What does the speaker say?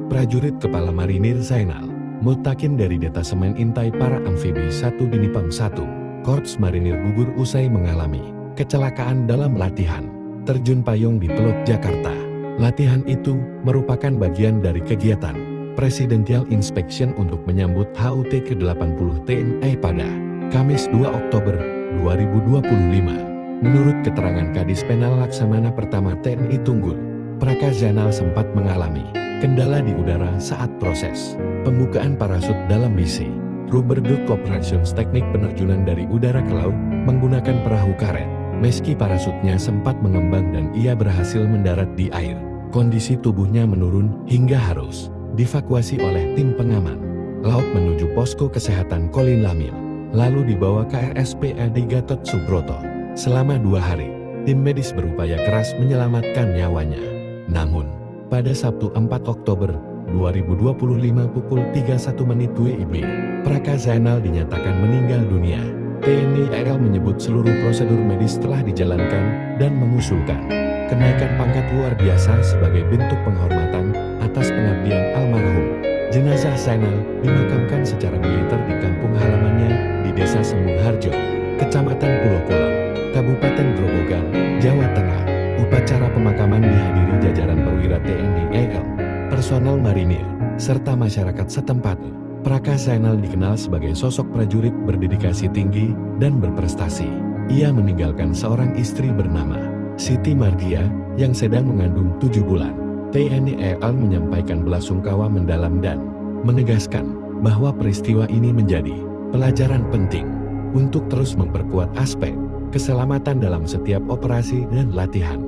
Prajurit Kepala Marinir Zainal Mutakin dari Detasemen Intai Para Amfibi 1 Dinipam 1, Korps Marinir gugur usai mengalami kecelakaan dalam latihan terjun payung di Teluk Jakarta. Latihan itu merupakan bagian dari kegiatan Presidential Inspection untuk menyambut HUT ke-80 TNI pada Kamis 2 Oktober 2025. Menurut keterangan Kadis Penal Laksamana Pertama TNI Tunggul, Praka Zainal sempat mengalami kendala di udara saat proses pembukaan parasut dalam misi Ruberduk Operations Teknik Penerjunan dari Udara ke Laut menggunakan perahu karet. Meski parasutnya sempat mengembang dan ia berhasil mendarat di air, kondisi tubuhnya menurun hingga harus dievakuasi oleh tim pengaman laut menuju posko kesehatan Kolin Lamil, lalu dibawa ke RSPAD Gatot Subroto. Selama 2 hari, tim medis berupaya keras menyelamatkan nyawanya. Namun, pada Sabtu 4 Oktober 2025 pukul 31 WIB, Praka Zainal dinyatakan meninggal dunia. TNI AL menyebut seluruh prosedur medis telah dijalankan dan mengusulkan kenaikan pangkat luar biasa sebagai bentuk penghormatan atas pengabdian almarhum. Jenazah Zainal dimakamkan secara militer di kampung halamannya di Desa Sembung Harjo, Kecamatan Pulau Kolong, Kabupaten Grobogan, Jawa Tengah. Upacara pemakaman dihadiri jajaran perwira TNI AL, personel marinir, serta masyarakat setempat. Praka Zainal dikenal sebagai sosok prajurit berdedikasi tinggi dan berprestasi. Ia meninggalkan seorang istri bernama Siti Mardia yang sedang mengandung 7 bulan. TNI AL menyampaikan belasungkawa mendalam dan menegaskan bahwa peristiwa ini menjadi pelajaran penting untuk terus memperkuat aspek keselamatan dalam setiap operasi dan latihan.